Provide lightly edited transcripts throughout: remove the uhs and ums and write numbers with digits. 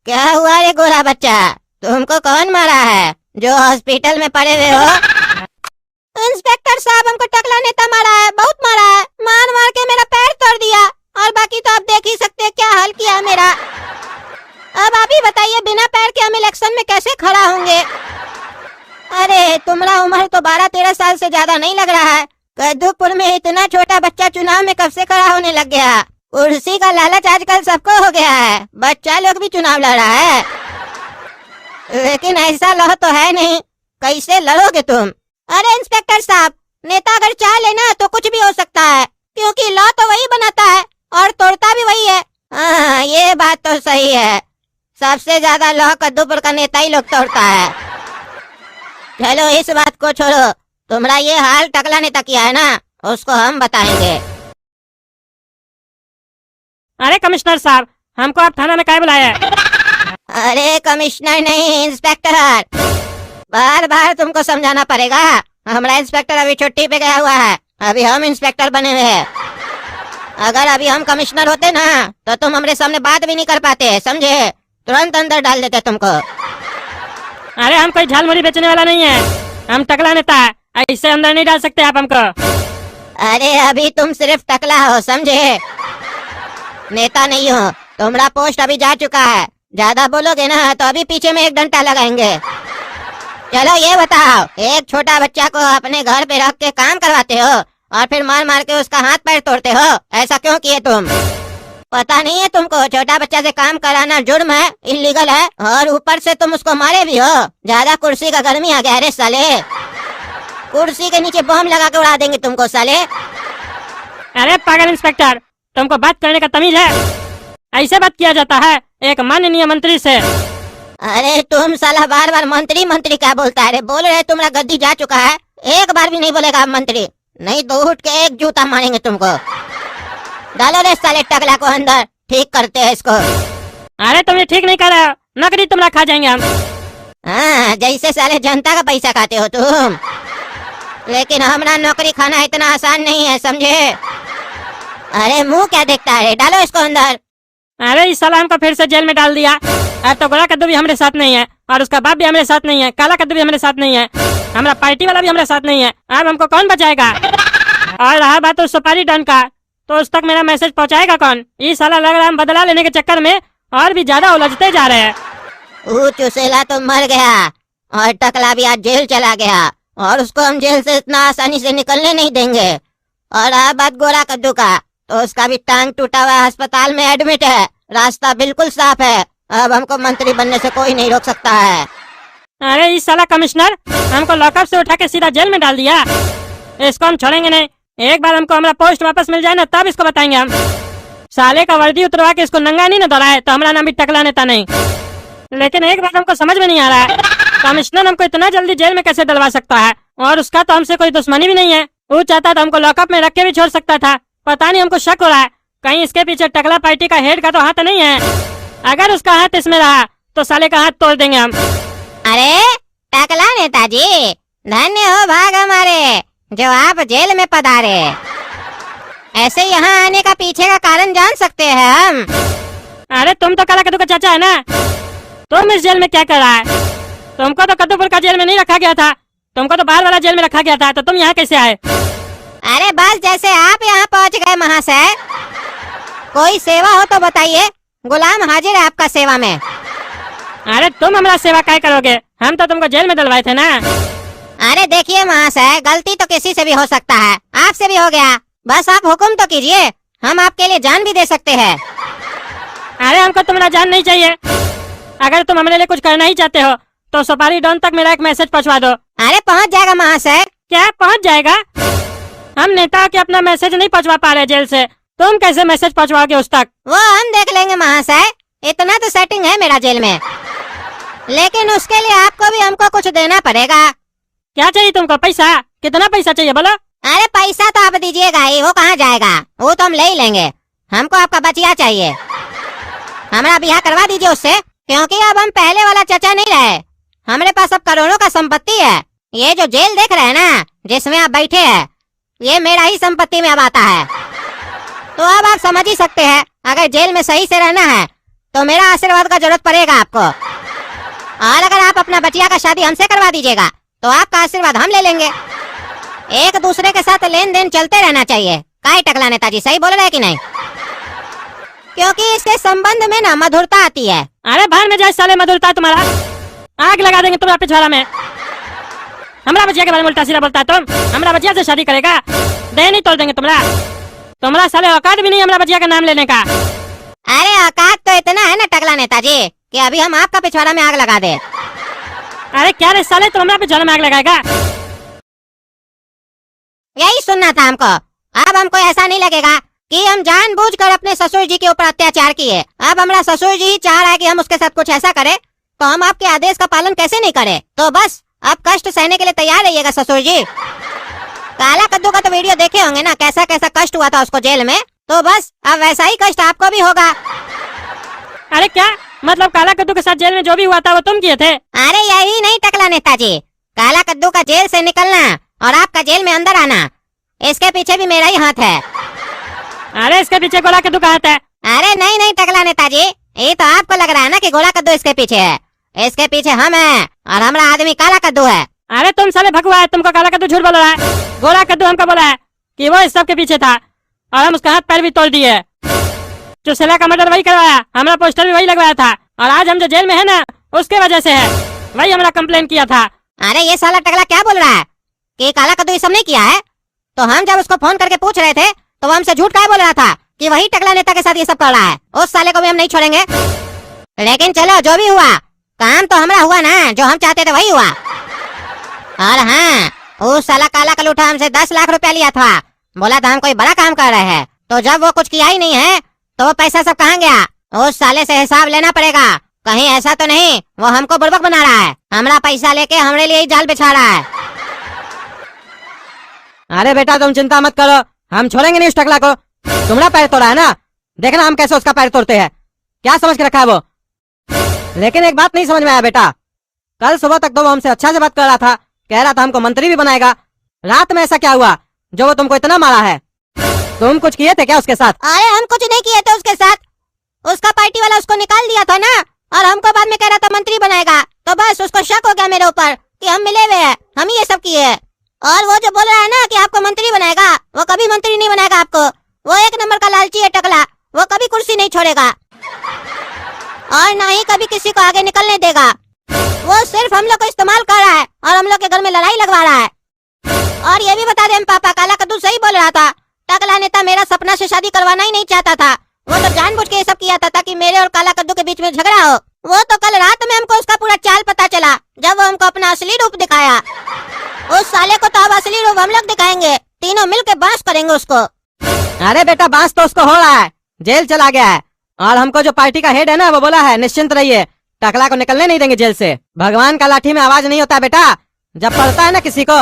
क्या हुआ रे गोरा बच्चा, तुमको कौन मारा है जो हॉस्पिटल में पड़े हुए हो? इंस्पेक्टर साहब, हमको टकला नेता मारा है, बहुत मारा है, मार मार के मेरा पैर तोड़ दिया, और बाकी तो आप देख ही सकते हैं क्या हाल किया मेरा। अब आप ही बताइए, बिना पैर के हम इलेक्शन में कैसे खड़ा होंगे? अरे तुम्हारा उम्र तो 12-13 साल से ज्यादा नहीं लग रहा है। कद्दूपुर में इतना छोटा बच्चा चुनाव में कब से खड़ा होने लग गया? कुर्सी का लालच आजकल सबको हो गया है, बच्चा लोग भी चुनाव लड़ रहा है। लेकिन ऐसा लॉ तो है नहीं, कैसे लड़ोगे तुम? अरे इंस्पेक्टर साहब, नेता अगर चाह लेना तो कुछ भी हो सकता है, क्योंकि लॉ तो वही बनाता है और तोड़ता भी वही है। हाँ, ये बात तो सही है, सबसे ज्यादा लॉ कद्दूपुर का नेता ही लोग तोड़ता है। चलो इस बात को छोड़ो, तुम्हारा ये हाल टकला नेता किया है ना, उसको हम बताएंगे। अरे कमिश्नर साहब, हमको आप थाना में काहे बुलाया है? अरे कमिश्नर नहीं, इंस्पेक्टर। बार बार तुमको समझाना पड़ेगा, हमारा इंस्पेक्टर अभी छुट्टी पे गया हुआ है, अभी हम इंस्पेक्टर बने हुए हैं। अगर अभी हम कमिश्नर होते ना तो तुम हमारे सामने बात भी नहीं कर पाते, समझे? तुरंत अंदर डाल देते तुमको। अरे हम कोई झालमुड़ी बेचने वाला नहीं है, हम टकला नेता है, ऐसे अंदर नहीं डाल सकते आप हमको। अरे अभी तुम सिर्फ टकला हो, समझे? नेता नहीं हो, तुम्हारा पोस्ट अभी जा चुका है, ज्यादा बोलोगे ना तो अभी पीछे में एक डंडा लगाएंगे। चलो ये बताओ, एक छोटा बच्चा को अपने घर पे रख के काम करवाते हो और फिर मार मार के उसका हाथ पैर तोड़ते हो, ऐसा क्यों किए तुम? पता नहीं है तुमको छोटा बच्चा से काम कराना जुर्म है, इलीगल है, और ऊपर से तुम उसको मारे भी हो। ज्यादा कुर्सी का गर्मी आ गया रे साले, कुर्सी के नीचे बम लगा के उड़ा देंगे तुमको साले। अरे पागल इंस्पेक्टर, तुमको बात करने का तमीज है? ऐसे बात किया जाता है एक माननीय मंत्री से? अरे तुम साला बार बार मंत्री मंत्री क्या बोलता है रे? बोल रहे तुम्हारा गद्दी जा चुका है, एक बार भी नहीं बोलेगा आप मंत्री, नहीं तो उठ के एक जूता मारेंगे तुमको। डालो रे साले टकला को अंदर, ठीक करते हैं इसको। अरे तुम ये ठीक नहीं कर रहे हो, नकदी तुम्हारा खा जाएंगे हम। हाँ, जैसे साले जनता का पैसा खाते हो तुम, लेकिन हमारा नौकरी खाना इतना आसान नहीं है, समझे? अरे मुंह क्या देखता है, डालो इसको अंदर। अरे इस साला हमको फिर से जेल में डाल दिया। अब तो गोरा कद्दू भी हमारे साथ नहीं है, और उसका बाप भी हमारे साथ नहीं है, काला कद्दू भी हमारे साथ नहीं है, हमारा पार्टी वाला भी हमारे साथ नहीं है। अब हमको कौन बचाएगा? और रहा बात उस सुपारी डन का, तो उस तक मेरा मैसेज पहुंचाएगा कौन? इस साला लग रहा है हम बदला लेने के चक्कर में और भी ज्यादा उलझते जा रहे हैं। वो चुसेला तो मर गया और टकला भी आज जेल चला गया, और उसको हम जेल से इतना आसानी से निकलने नहीं देंगे। और रहा बात गोरा कद्दू का, तो उसका भी टांग टूटा हुआ अस्पताल में एडमिट है, रास्ता बिल्कुल साफ है, अब हमको मंत्री बनने से कोई नहीं रोक सकता है। अरे इस साला कमिश्नर हमको लॉकअप से उठा के सीधा जेल में डाल दिया, इसको हम छोड़ेंगे नहीं। एक बार हमको हमारा पोस्ट वापस मिल जाए ना, तब इसको बताएंगे हम। साले का वर्दी उतरवा के इसको नंगा नहीं ना दौड़ाए तो हमारा नाम भी टकला नेता नहीं। लेकिन एक बात हमको समझ में नहीं आ रहा है, कमिश्नर हमको इतना जल्दी जेल में कैसे डलवा सकता है? और उसका तो हमसे कोई दुश्मनी भी नहीं है, वो चाहता तो हमको लॉकअप में रख के भी छोड़ सकता था। पता नहीं, हमको शक हो रहा है कहीं इसके पीछे टकला पार्टी का हेड का तो हाथ नहीं है। अगर उसका हाथ इसमें रहा तो साले का हाथ तोड़ देंगे हम। अरे टकला नेताजी, धन्य हो भाग हमारे जो आप जेल में पधारे। ऐसे यहाँ आने का पीछे का कारण जान सकते हैं हम? अरे तुम तो काला कद्दू का चाचा है ना, तुम इस जेल में क्या कर रहा है? तुमको तो कद्दूपुर का जेल में नहीं रखा गया था, तुमको तो बाहर वाला जेल में रखा गया था, तो तुम यहाँ कैसे आए? अरे बस जैसे आप यहाँ पहुँच गए महाशय, कोई सेवा हो तो बताइए, गुलाम हाजिर है आपका सेवा में। अरे तुम हमारा सेवा क्या करोगे, हम तो तुमको जेल में डलवाए थे ना। अरे देखिए महाशय, गलती तो किसी से भी हो सकता है, आपसे भी हो गया, बस आप हुक्म तो कीजिए, हम आपके लिए जान भी दे सकते हैं। अरे हमको तुम्हारा जान नहीं चाहिए, अगर तुम हमारे लिए कुछ करना ही चाहते हो तो सुपारी डॉन तक मेरा एक मैसेज पहुंचवा दो। अरे पहुंच जाएगा महाशय। क्या पहुंच जाएगा? हम नेता के अपना मैसेज नहीं पहुंचवा पा रहे जेल से, तुम कैसे मैसेज पहुंचवाओगे उस तक? वो हम देख लेंगे महाशय, इतना तो सेटिंग है मेरा जेल में, लेकिन उसके लिए आपको भी हमको कुछ देना पड़ेगा। क्या चाहिए तुमको? पैसा? कितना पैसा चाहिए बोलो? अरे पैसा तो आप दीजिएगा ही, वो कहाँ जाएगा, वो तो हम ले ही लेंगे, हमको आपका बचिया चाहिए, हमारा ब्याह करवा दीजिए उससे, क्योंकि अब हम पहले वाला चचा नहीं रहे, हमारे पास अब करोड़ों का संपत्ति है। ये जो जेल देख रहे हैं ना, जिसमें आप बैठे हैं, ये मेरा ही संपत्ति में अब आता है। तो अब आप समझ ही सकते हैं, अगर जेल में सही से रहना है तो मेरा आशीर्वाद का जरूरत पड़ेगा आपको। और अगर आप अपना बचिया का शादी हमसे करवा दीजिएगा तो आपका आशीर्वाद हम ले लेंगे। एक दूसरे के साथ लेन देन चलते रहना चाहिए। काहे टकला नेताजी, सही बोल रहे हैं कि नहीं? क्योंकि इसके संबंध में ना मधुरता आती है। अरे भाड़ में जाए साले मधुरता तुम्हारा, आग लगा देंगे तुम्हारा पिछवाड़ा में। हमरा बचिया के बारे में उल्टा सीधा बोलता है तुम। हमरा बचिया से शादी करेगा, दे नहीं तोड़ देंगे तुम्हारा साले औकात भी नहीं हमरा बचिया का नाम लेने का। अरे औकात तो इतना है ना टकला नेताजी कि अभी हम आपका पिछवाड़ा में आग लगा दे। अरे क्या रे साले, तुम हमरा पिछवाड़ा में आग लगाएगा? यही सुनना था हमको। अब हमको ऐसा नहीं लगेगा कि हम जानबूझकर अपने ससुर जी के ऊपर अत्याचार किए। अब हमारा ससुर जी ही चाह रहा है कि हम उसके साथ कुछ ऐसा करें, तो हम आपके आदेश का पालन कैसे नहीं करें? तो बस अब कष्ट सहने के लिए तैयार रहिएगा ससुर जी। काला कद्दू का तो वीडियो देखे होंगे ना, कैसा कैसा कष्ट हुआ था उसको जेल में, तो बस अब वैसा ही कष्ट आपको भी होगा। अरे क्या मतलब, काला कद्दू के साथ जेल में जो भी हुआ था वो तुम किए थे? अरे यही नहीं टकला नेताजी, काला कद्दू का जेल से निकलना और आपका जेल में अंदर आना, इसके पीछे भी मेरा ही हाथ है। अरे इसके पीछे गोला कद्दू का हाथ है? अरे नहीं नहीं टकला नेताजी, ये तो आपको लग रहा है ना कि गोला कद्दू इसके पीछे है। इसके पीछे हम हैं और हमारा आदमी काला कद्दू है। अरे तुम साले भगवा है, तुमको काला कद्दू झूठ बोल रहा है। गोला कद्दू हमको बोला है कि वो इस सब के पीछे था और हम उसका हाथ पैर भी तोड़ दिए। चुसेला का मर्डर वही करवाया, हमारा पोस्टर भी वही लगवाया था, और आज हम जो जेल में है ना उसके वजह से है, वही हमारा कंप्लेन किया था। अरे ये साला टकला क्या बोल रहा है कि काला कद्दू ये सब नहीं किया है? तो हम जब उसको फोन करके पूछ रहे थे तो वो हमसे झूठ क्या बोल रहा था कि वही टकला नेता के साथ ये सब कर रहा है। उस साले को भी हम नहीं छोड़ेंगे। लेकिन चलो जो भी हुआ, काम तो हमारा हुआ ना, जो हम चाहते थे वही हुआ। और हाँ, उस साला काला कलूठा हमसे 10 लाख रुपया लिया था, बोला था हम कोई बड़ा काम कर रहे हैं, तो जब वो कुछ किया ही नहीं है तो वो पैसा सब कहाँ गया? उस साले से हिसाब लेना पड़ेगा। कहीं ऐसा तो नहीं वो हमको बुड़बक बना रहा है, हमारा पैसा लेके हमारे लिए ही जाल बिछा रहा है। अरे बेटा तुम चिंता मत करो, हम छोड़ेंगे नहीं उस टकला को। तुम्हारा पैर तोड़ा है ना, देखना हम कैसे उसका पैर तोड़ते हैं। क्या समझ के रखा है वो? लेकिन एक बात नहीं समझ में आया बेटा, कल सुबह तक तो वो हमसे अच्छा से बात कर रहा था, कह रहा था हमको मंत्री भी बनाएगा। रात में ऐसा क्या हुआ जो वो तुमको इतना मारा है? तुम कुछ किए थे क्या उसके साथ? अरे हम कुछ नहीं किए थे उसके साथ, उसका पार्टी वाला उसको निकाल दिया था ना, और हमको बाद में कह रहा था मंत्री बनाएगा, तो बस उसको शक हो गया मेरे ऊपर कि हम मिले हुए हैं, हम ही ये सब किए। और वो जो बोल रहा है ना कि आपको मंत्री बनाएगा, वो कभी मंत्री नहीं बनाएगा आपको। वो एक नंबर का लालची है टकला, वो कभी कुर्सी नहीं छोड़ेगा और ना ही कभी किसी को आगे निकलने देगा। वो सिर्फ हम लोग को इस्तेमाल कर रहा है और हम लोग के घर में लड़ाई लगवा रहा है। और ये भी बता दें पापा, काला कद्दू सही बोल रहा था, टकला नेता मेरा सपना से शादी करवाना ही नहीं चाहता था। वो तो जानबूझ के ये सब किया था ताकि मेरे और काला कद्दू के बीच में झगड़ा हो। वो तो कल रात में हमको उसका पूरा चाल पता चला जब वो हमको अपना असली रूप दिखाया। उस साले को तो अब असली रूप हम लोग दिखाएंगे, तीनों मिलके बांस करेंगे उसको। अरे बेटा बांस तो उसको हो रहा है, जेल चला गया है, और हमको जो पार्टी का हेड है ना वो बोला है निश्चिंत रहिए, टकला को निकलने नहीं देंगे जेल से। भगवान का लाठी में आवाज नहीं होता बेटा, जब पड़ता है ना किसी को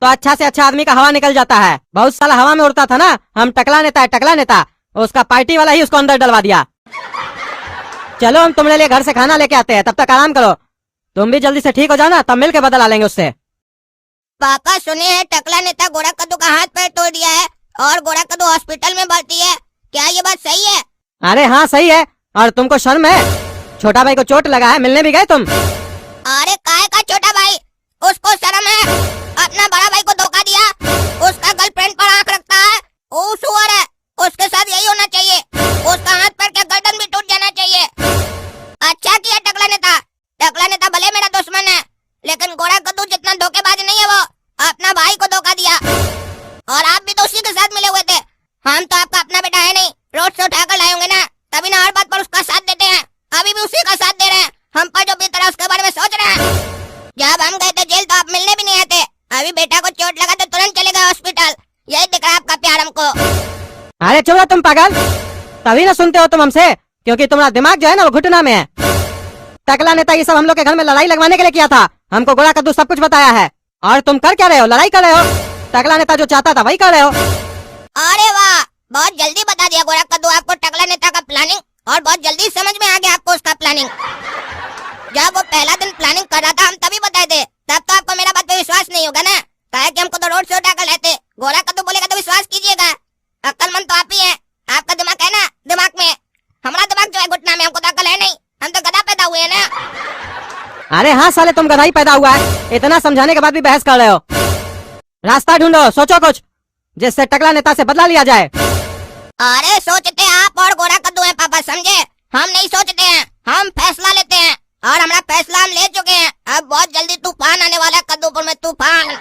तो अच्छा से अच्छा आदमी का हवा निकल जाता है। बहुत साला हवा में उड़ता था ना, हम टकला नेता है टकला नेता, उसका पार्टी वाला ही उसको अंदर डलवा दिया। चलो हम तुम्हारे लिए घर से खाना लेके आते हैं, तब तक आराम करो। तुम भी जल्दी से ठीक हो जाओ ना, तब मिल के बदला लेंगे उससे। पापा सुने हैं टकला नेता गोरा कद्दू का हाथ पैर तोड़ दिया है और गोरा कद्दू हॉस्पिटल में भर्ती है, क्या ये बात सही है? अरे हाँ सही है, और तुमको शर्म है? छोटा भाई को चोट लगा है, मिलने भी गए तुम? अरे काय का छोटा भाई, उसको शर्म है? अपना बड़ा भाई को धोखा दिया, उसका गर्लफ्रेंड पर आंख रखता है, वो सुअर है, उसके साथ यही होना चाहिए, उसका हाथ पैर के गर्दन भी टूट जाना चाहिए। अच्छा किया टकला नेता भले मेरा दुश्मन है, लेकिन गोरा कद्दू जितना धोखेबाज नहीं है वो, अपना भाई को धोखा दिया। और आप भी तो उसी के साथ मिले हुए थे, हम तो आपका अपना बेटा है नहीं, रोड से उठाकर लाए होंगे ना, तभी ना हर बात पर उसका साथ देते हैं। अभी भी उसी का साथ दे रहे हैं, हम पर जो बीत रहा उसके बारे में सोच रहे हैं। जब हम गए थे जेल तो आप मिलने भी नहीं आते, अभी बेटा को चोट लगा तो तुरंत चले गए हॉस्पिटल, यही दिख रहा है आपका प्यार हमको। अरे चुप रहो तुम पागल, तभी ना सुनते हो तुम हमसे, क्योंकि तुम्हारा दिमाग जो है ना वो घुटना में है। टकला नेता ये सब हम लोग के घर में लड़ाई लगवाने के लिए किया था, हमको गोरा कद्दू सब कुछ बताया है, और तुम कर क्या रहे हो? लड़ाई कर रहे हो। टकला नेता जो चाहता था वही कर रहे हो। अरे वाह, बहुत जल्दी बता दिया गोरा कद्दू आपको टकला नेता का प्लानिंग, और बहुत जल्दी समझ में आ गया आपको उसका प्लानिंग। जब वो पहला दिन प्लानिंग कर रहा था हम तभी बताए थे, तब तो आपको मेरा बात पे विश्वास नहीं होगा ना, कहा कि हमको तो रोड से उठाकर लाते। गोरा कद्दू बोलेगा तो विश्वास कीजिएगा, अक्लमंद तो आप ही हैं, आपका दिमाग है ना दिमाग में, हमारा दिमाग जो है घुटना में, हमको तो अक्ल है नहीं। अरे हाँ साले, तुम गधा ही पैदा हुआ है, इतना समझाने के बाद भी बहस कर रहे हो। रास्ता ढूंढो, सोचो कुछ जिससे टकला नेता से बदला लिया जाए। अरे सोचते आप और गोरा कद्दू है पापा, समझे? हम नहीं सोचते हैं, हम फैसला लेते हैं और हमारा फैसला हम ले चुके हैं। अब बहुत जल्दी तूफान आने वाला है कद्दूपुर में, तूफान।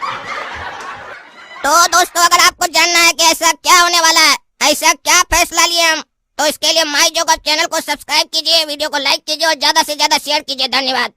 तो दोस्तों, अगर आपको जानना है कि ऐसा क्या होने वाला है, ऐसा क्या फैसला लिए हम, तो इसके लिए माई जोग चैनल को सब्सक्राइब कीजिए, वीडियो को लाइक कीजिए और ज्यादा से ज्यादा शेयर कीजिए। धन्यवाद।